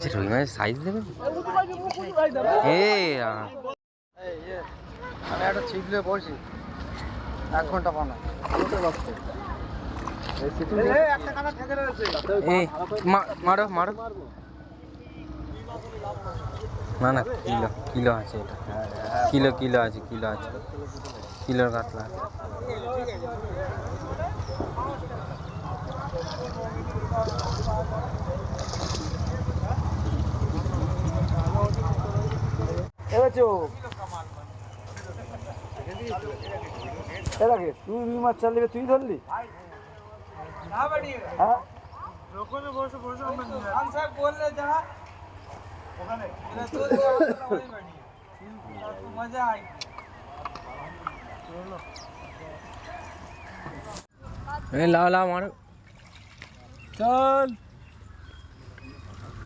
আচ্ছা রুই মাছের সাইজ দেবে আমি একটা ছিপলে বসি 1 ঘন্টা বানা মারো মারো না না কিলো কিলো আছে এটা কিলো কিলো আছে কিলোর কাতলা তুই রুই মাছ চালিয়ে তুই ধরলি হ্যাঁ লাও লাও মারো চল